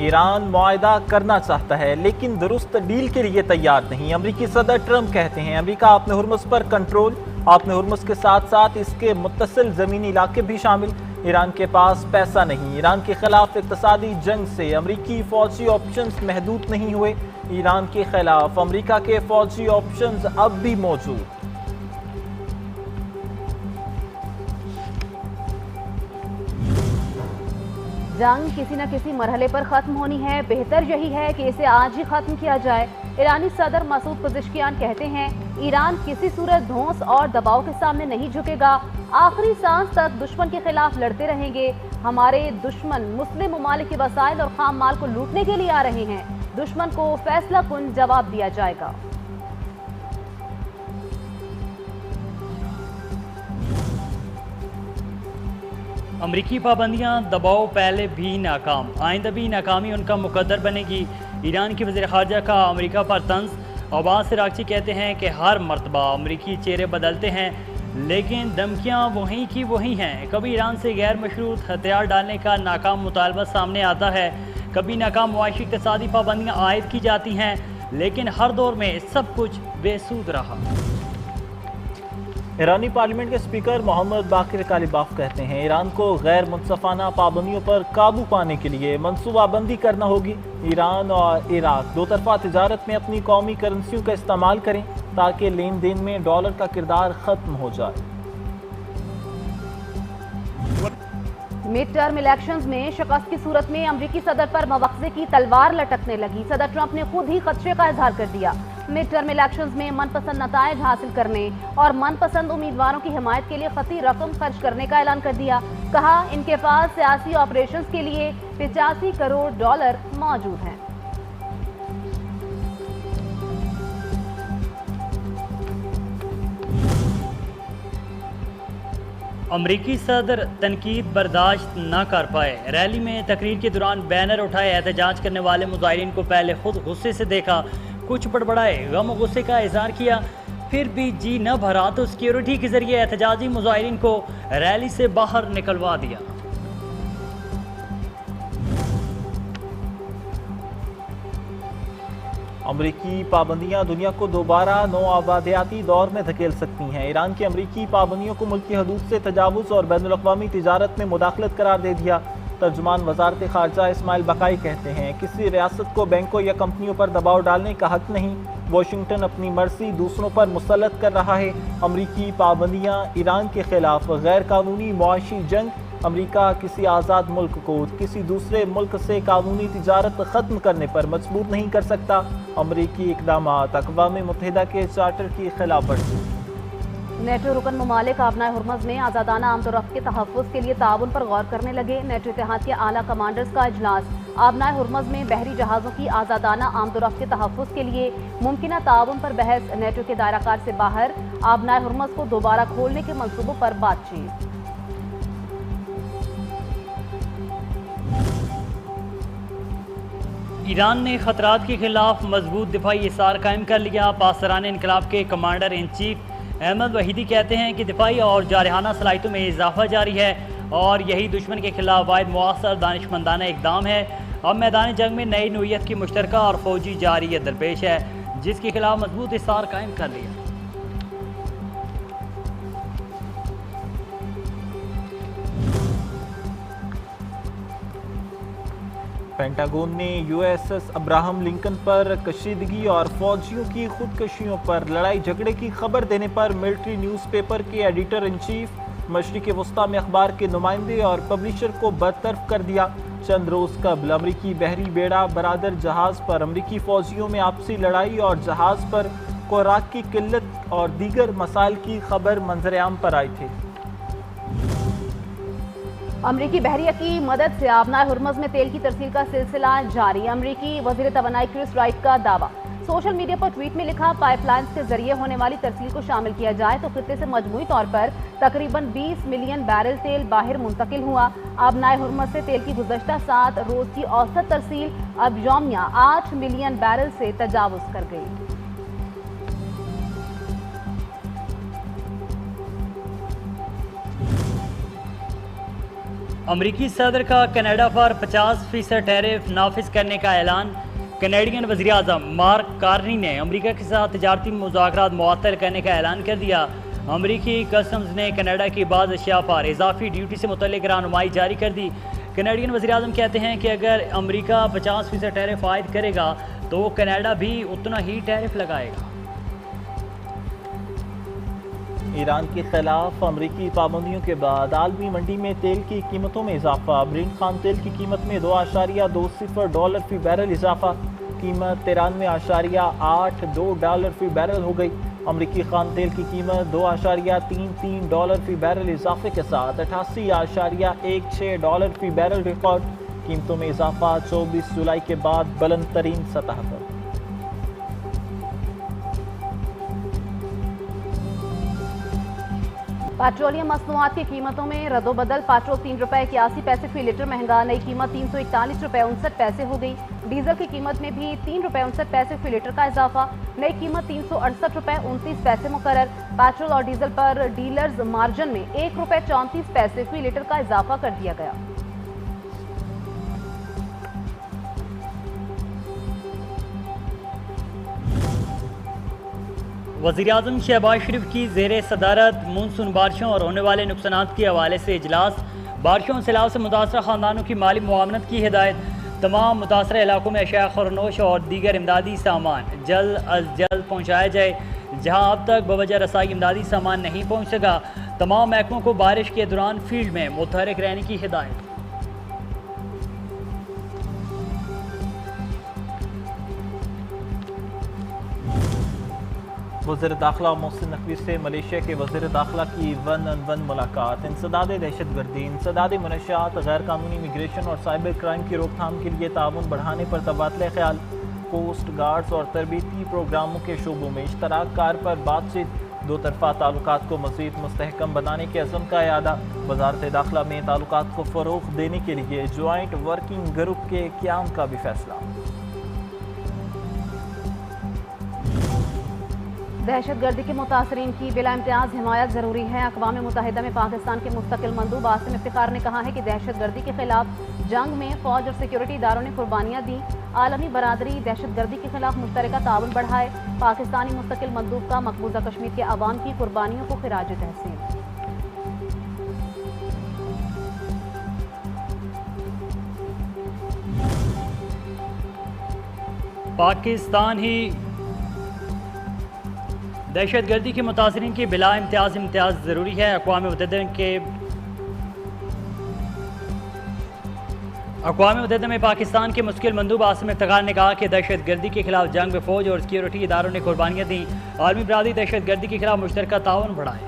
Iran मुआहदा करना चाहता है लेकिन दुरुस्त डील के लिए तैयार नहीं। अमरीकी सदर ट्रंप कहते हैं अमरीका आपने हुर्मुज़ पर कंट्रोल, आपने हुर्मुज़ के साथ साथ इसके मुत्तसिल ज़मीनी इलाके भी शामिल। ईरान के पास पैसा नहीं। ईरान के खिलाफ इक़्तिसादी जंग से अमरीकी फ़ौजी ऑप्शंस महदूद नहीं हुए। ईरान के खिलाफ अमरीका के फ़ौजी ऑप्शंस अब भी मौजूद। जंग किसी न किसी मरहले पर ख़त्म होनी है, बेहतर यही है कि इसे आज ही ख़त्म किया जाए। ईरानी सदर मसूद पेज़ेश्कियान कहते हैं ईरान किसी सूरत धौंस और दबाव के सामने नहीं झुकेगा, आखिरी सांस तक दुश्मन के खिलाफ लड़ते रहेंगे। हमारे दुश्मन मुस्लिम ममालिक के वसाइल और खाम माल को लूटने के लिए आ रहे हैं, दुश्मन को फैसला कुन जवाब दिया जाएगा। अमरीकी पाबंदियां दबाव पहले भी नाकाम, आइंदा भी नाकामी उनका मुकद्दर बनेगी। ईरान की वज़ीर ख़ारजा का अमरीका पर तंज़। अब्बास इराक़ची कहते हैं कि हर मरतबा अमरीकी चेहरे बदलते हैं लेकिन धमकियां वहीं की वहीं हैं। कभी ईरान से गैर मशरूत हथियार डालने का नाकाम मुतालबा सामने आता है, कभी नाकाम मुआशी इक़्तिसादी पाबंदियाँ आयद की जाती हैं, लेकिन हर दौर में सब कुछ बेसूद रहा। ईरानी पार्लियामेंट के स्पीकर मोहम्मद बाकिर कालिबाफ कहते हैं ईरान को गैर मुनसफाना पाबंदियों पर काबू पाने के लिए मनसूबाबंदी करना होगी। ईरान और इराक दो तरफा तिजारत में अपनी कौमी करेंसियों का इस्तेमाल करें ताकि लेन देन में डॉलर का किरदार खत्म हो जाए। मिड टर्म इलेक्शंस में शिकस्त की सूरत में अमरीकी सदर पर मवक्ज़े की तलवार लटकने लगी। सदर ट्रंप ने खुद ही खदशे का इजहार कर दिया। मिड टर्म इलेक्शंस में मनपसंद नताइज हासिल करने और मनपसंद उम्मीदवारों की हिमायत के लिए खती रकम खर्च करने का ऐलान कर दिया। कहा इनके पास सियासी ऑपरेशंस के लिए 85 करोड़ डॉलर मौजूद हैं। अमरीकी सदर तनकीद बर्दाश्त न कर पाए। रैली में तकरीर के दौरान बैनर उठाए, एहतजाज करने वाले मुजाहिरीन को पहले खुद गुस्से से देखा, कुछ बड़बड़ाए, गम गुस्से का इजहार किया, फिर भी जी न भरा तो सिक्योरिटी के जरिए एहतजाजी मुजाहिरीन को रैली से बाहर निकलवा दिया। अमरीकी पाबंदियां दुनिया को दोबारा नौ आबादियाती दौर में धकेल सकती हैं। ईरान की अमरीकी पाबंदियों को मुल्की हदूद से तजावुज़ और बैनुल-अक़वामी तिजारत में मुदाखलत करार दे दिया। तर्जुमान वज़ारत ख़ारजा इस्माइल बकाई कहते हैं किसी रियासत को बैंकों या कंपनियों पर दबाव डालने का हक नहीं। वाशिंगटन अपनी मर्जी दूसरों पर मुसल्लत कर रहा है। अमरीकी पाबंदियाँ ईरान के खिलाफ गैर कानूनी मुआशी जंग। अमरीका किसी आज़ाद मुल्क को किसी दूसरे मुल्क से कानूनी तिजारत ख़त्म करने पर मजबूर नहीं कर सकता। अमरीकी इक़दामात अक़वाम मुत्तहिदा के चार्टर की खिलाफ वर्जी। नेटो रुकन ममालिक आबनाए हुर्मुज़ में आज़ादाना आमदोरफ्त के तहफ़्फ़ुज़ के लिए ताउन पर गौर करने लगे। नेटो इत्तेहाद के आला कमांडर्स का इजलास। आबनाए हुर्मुज़ में बहरी जहाज़ों की आज़ादाना आमदोरफ्त के तहफ़्फ़ुज़ के लिए मुमकिना ताउन पर बहस। नेटो के दायराकार से बाहर आबनाए हुर्मुज़ को दोबारा खोलने के मंसूबों पर बातचीत। ईरान ने खतरात के खिलाफ मजबूत दिफाई इसार कायम कर लिया। पासरान इनकलाब के कमांडर इन चीफ अहमद वहीदी कहते हैं कि दिफाई और जारहाना सलाहियतों में इजाफा जारी है और यही दुश्मन के खिलाफ वाहिद मुअस्सर दानिशमंदाना इकदाम है। अब मैदान जंग में नई नोयत की मुश्तरका और फौजी जारियत दरपेश है जिसके खिलाफ मजबूत इसार कायम कर लिया। पेंटागन ने USS अब्राहम लिंकन पर कशीदगी और फौजियों की खुदकशियों पर लड़ाई झगड़े की खबर देने पर मिलिट्री न्यूज़पेपर के एडिटर इन चीफ, मशरिक़ वस्ता में अखबार के नुमाइंदे और पब्लिशर को बरतरफ कर दिया। चंद रोज़ कबल अमरीकी बहरी बेड़ा बरादर जहाज़ पर अमरीकी फ़ौजियों में आपसी लड़ाई और जहाज़ पर खुराक की किल्लत और दीगर मसाइल की खबर मंजरेआम पर आई थी। अमरीकी बहरिया की मदद से आबनाए हुर्मुज़ में तेल की तरसील का सिलसिला जारी। अमरीकी वज़ीर तवानाई क्रिस राइट का दावा। सोशल मीडिया पर ट्वीट में लिखा पाइपलाइंस के जरिए होने वाली तरसील को शामिल किया जाए तो खित्ते से मजमूई तौर पर तकरीबन 20 मिलियन बैरल तेल बाहर मुंतकिल हुआ। आबनाए हुर्मुज़ से तेल की गुज़श्ता 7 रोज़ की औसत तरसील अब यौमिया 8 मिलियन बैरल से तजावुज़ कर गई। अमरीकी सदर का कनाडा पर 50% टैरिफ नाफिज करने का ऐलान। कनेडियन वज़ीर आज़म मार्क कार्नी ने अमरीका के साथ तजारती मुज़ाकरात मुअत्तल करने का ऐलान कर दिया। अमरीकी कस्टम्स ने कनाडा की बाज़ अशिया पर इजाफी ड्यूटी से मुतल्लिक रहनुमाई जारी कर दी। कनेडियन वज़ीर आज़म कहते हैं कि अगर अमरीका 50% टैरिफ आयद करेगा तो कनाडा भी उतना ही टैरिफ लगाएगा। ईरान के खिलाफ अमरीकी पाबंदियों के बाद आलमी मंडी में तेल की कीमतों में इजाफा। ब्रेंट खाम तेल की कीमत में $2.20 फी बैरल इजाफा। कीमत $93.82 फी बैरल हो गई। अमरीकी खाम तेल की कीमत $2.33 फी बैरल इजाफे के साथ $88.16 फी बैरल रिकॉर्ड। कीमतों में इजाफा 24 जुलाई के बाद बुलंद तरीन सतह पर। पेट्रोलियम मसनूआत की कीमतों में रद्दोबदल। पेट्रोल ₹3.81 फी लीटर महंगा, नई कीमत ₹341.59 हो गई। डीजल की कीमत में भी ₹3.59 फी लीटर का इजाफा, नई कीमत ₹368.29 मुकर्रर। पेट्रोल और डीजल पर डीलर्स मार्जिन में ₹1.34 फी लीटर का इजाफा कर दिया गया। वज़ीर आज़म शहबाज शरीफ की ज़ेर सदारत मानसून बारिशों और होने वाले नुकसानात के हवाले से इजलास। बारिशों और सैलाब से मुतासरा ख़ानदानों की माली मुआवनत की हिदायत। तमाम मुतासरा इलाकों में अशिया खुरनोश और दीगर इमदादी सामान जल्द अज जल्द पहुँचाया जाए। जहाँ अब तक बवजह रसाई इमदादी सामान नहीं पहुँच सका, तमाम महकमों को बारिश के दौरान फील्ड में मुतहरिक रहने की हिदायत। वज़ीर दाखिला मोहसिन नकवी से मलेशिया के वज़ीर दाखिला की 1-on-1 मुलाकात। इंसदाद दहशतगर्दी, इंसदाद मनशियात, गैर कानूनी इमिग्रेशन और साइबर क्राइम की रोकथाम के लिए ताउन बढ़ाने पर तबादला ख्याल। कोस्ट गार्ड्स और तरबीती प्रोग्रामों के शोबों में इश्तराक कार पर बातचीत। दो तरफा ताल्लुकात को मज़ीद मुस्तहकम बनाने के अज़म का इरादा। वज़ारत दाखिला में ताल्लुकात को फ़रोग़ देने के लिए जॉइंट वर्किंग ग्रुप के क़याम का भी फैसला। दहशतगर्दी के मुतासरीन की बिला इम्तियाज़ हिमायत ज़रूरी है। अक़वाम मुत्तहिदा में पाकिस्तान के मुस्तकिल मंदूब आसिम इफ्तिखार ने कहा है कि दहशतगर्दी के खिलाफ जंग में फ़ौज और सिक्योरिटी इदारों ने कुर्बानियाँ दी। आलमी बरादरी दहशतगर्दी के खिलाफ मुश्तरका ताउन बढ़ाए। पाकिस्तानी मुस्तकिल मंदूब का मकबूजा कश्मीर के अवाम की कुर्बानियों को खिराज तहसीन। पाकिस्तान ही दहशतगर्दी के मुतासरीन की बिला इम्तियाज़ ज़रूरी है। अक़वाम मुत्तहिदा में पाकिस्तान के मुश्किल मंदूब आसिम इफ्तिखार ने कहा कि दहशतगर्दी के खिलाफ जंग में फ़ौज और सिक्योरिटी इदारों ने कुर्बानियाँ दी। आलमी बरादरी दहशतगर्दी के खिलाफ मुश्तरका ताउन बढ़ाए।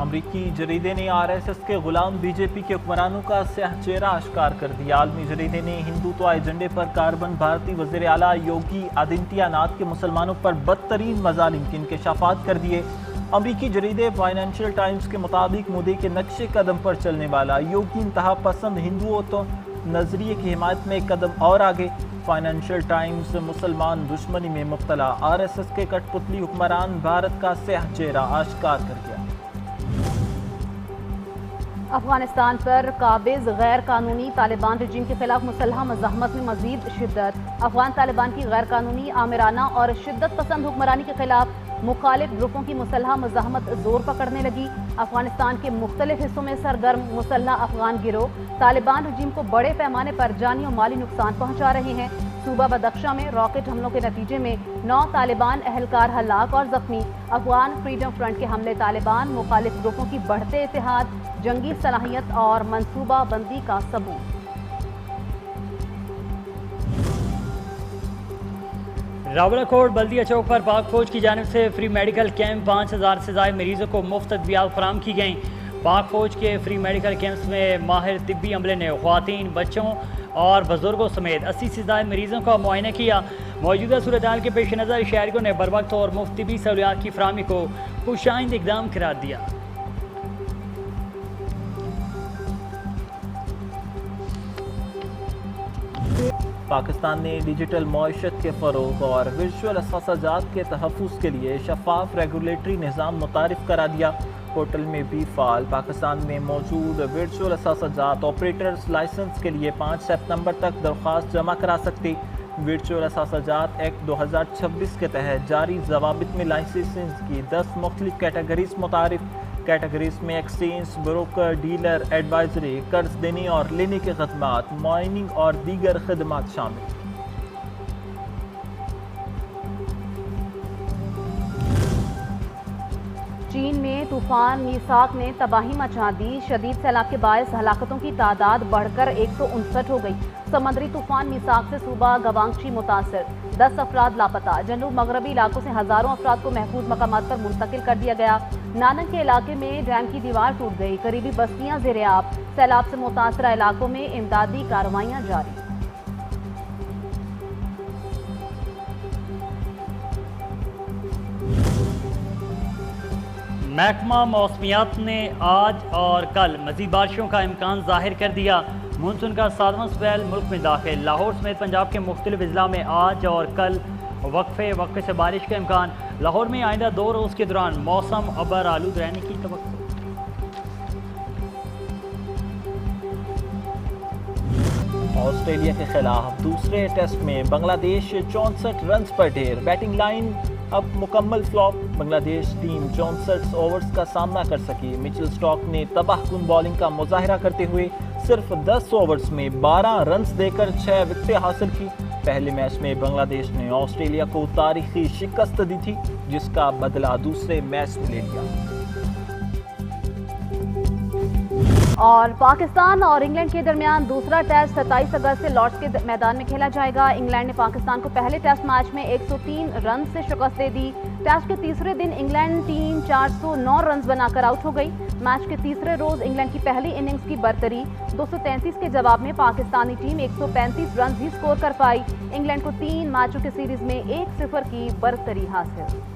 अमरीकी जरीदे ने RSS के गुलाम BJP के हुक्मरानों का स्याह चेहरा आश्कार कर दिया। आलमी जरीदे ने हिंदुत्व एजेंडे पर कार्बन भारतीय वज़ीर आला योगी आदित्यनाथ के मुसलमानों पर बदतरीन मज़ालिम के इंकशाफात कर दिए। अमरीकी जरीदे फाइनेंशियल टाइम्स के मुताबिक मोदी के नक्शे कदम पर चलने वाला योगी इंतहा पसंद हिंदुओं तो नजरिए की हिमायत में एक कदम और आगे। फाइनेंशियल टाइम्स मुसलमान दुश्मनी में मुब्तला RSS के कठपुतली हुक्मरान भारत का स्याह चेहरा आश्कार कर दिया। अफगानिस्तान पर काबिज गैर कानूनी तालिबान रजीम के खिलाफ मुसल्ह मज़ाहमत में मजीद शिद्दत। अफगान तालिबान की गैर कानूनी आमिराना और शिद्दत पसंद हुक्मरानी के खिलाफ मुखालिफ ग्रुपों की मुसल्ह मज़ाहमत जोर पकड़ने लगी। अफगानिस्तान के मुख्तलिफ हिस्सों में सरगर्म मुसल्ह अफगान गिरोह तालिबान रजीम को बड़े पैमाने पर जानी और माली नुकसान पहुँचा रहे हैं। सूबा बदख्शा में रॉकेट हमलों के नतीजे में 9 तालिबान अहलकार हलाक और जख्मी। अफगान फ्रीडम फ्रंट के हमले तालिबान मुखालिफ ग्रुपों की बढ़ते इत्तेहाद, जंगी सलाहियत और मनसूबा बंदी का सबूत। रावलाकोट बल्दिया चौक पर पाक फौज की जानिब से फ्री मेडिकल कैंप 5000 से ज़ायद मरीजों को मुफ्त अद्वियात फराहम की गई। पाक फौज के फ्री मेडिकल कैंप्स में माहिर तिब्बी अमले ने ख्वातीन, बच्चों और बुजुर्गों समेत 80 से ज़ायद मरीजों का मुआयना किया। मौजूदा सूरत हाल के पेश नज़र शहरियों ने बर वक्त और मुफ्त तिब्बी सहूलियात की फराहमी को खुशाइंद इकदाम करार दिया। पाकिस्तान ने डिजिटल मईशत के फ़रोग़ और वर्चुअल असासाजात के तहफ़्फ़ुज़ के लिए शफाफ रेगुलेटरी निज़ाम मुतारिफ़ करा दिया। पोर्टल में भी फ़ाल पाकिस्तान में मौजूद वर्चुअल असासाजात ऑपरेटर्स लाइसेंस के लिए 5 सितंबर तक दरख्वास्त जमा करा सकते। वर्चुअल असासाजात एक्ट 2026 के तहत जारी ज़वाबित में लाइसेंस की 10 मुख्तलिफ कैटेगरीज मुतारिफ। कैटेगरीज में एक्सचेंज, ब्रोकर, डीलर, एडवाइजरी, कर्ज देने और लेने के खदमात, माइनिंग और दीगर खदमात शामिल। चीन में तूफान मीसाक ने तबाही मचा दी। शदीद सैलाब के बायस हलाकतों की तादाद बढ़कर 159 हो गई। समंदरी तूफान मीसाक से सूबा गवांगची मुतासर, 10 अफराद लापता। जनूब मगरबी इलाकों से हजारों अफराद को महफूज मकामात पर मुंतकिल कर दिया गया। नानक के इलाके में डैम की दीवार टूट गई। करीबी बस्तियां ज़ेर-ए-आब। सैलाब से मुतासरा इलाकों में इमदादी कार्रवाइयां जारी। महकमा मौसमियात ने आज और कल मज़ीद बारिशों का इम्कान जाहिर कर दिया। मानसून का 7वां स्पेल मुल्क में दाखिल। लाहौर समेत पंजाब के मुख्तलिफ अजला में आज और कल वक्फे से बारिश का इम्कान। लाहौर में आइंदा 2 रोज़ के दौरान मौसम अबर आलूद रहने की तवक्को। ऑस्ट्रेलिया के खिलाफ दूसरे टेस्ट में बांग्लादेश 64 रन पर ढेर। बैटिंग लाइन अब मुकम्मल फ्लॉप। बांग्लादेश टीम 64 ओवर्स का सामना कर सकी। मिचेल स्टॉक ने तबाहकुन बॉलिंग का मुजाहिरा करते हुए सिर्फ 10 ओवर्स में 12 रन्स देकर 6 विकेटें हासिल की। पहले मैच में बांग्लादेश ने ऑस्ट्रेलिया को तारीखी शिकस्त दी थी, जिसका बदला दूसरे मैच में ले लिया। और पाकिस्तान और इंग्लैंड के दरमियान दूसरा टेस्ट 27 अगस्त से लॉर्ड्स के मैदान में खेला जाएगा। इंग्लैंड ने पाकिस्तान को पहले टेस्ट मैच में 103 रन से शिकस्त दे दी। टेस्ट के तीसरे दिन इंग्लैंड टीम 409 रन बनाकर आउट हो गई। मैच के तीसरे रोज इंग्लैंड की पहली इनिंग्स की बरतरी 233 के जवाब में पाकिस्तानी टीम 135 रन ही स्कोर कर पाई। इंग्लैंड को 3 मैचों की सीरीज में 1-0 की बरतरी हासिल।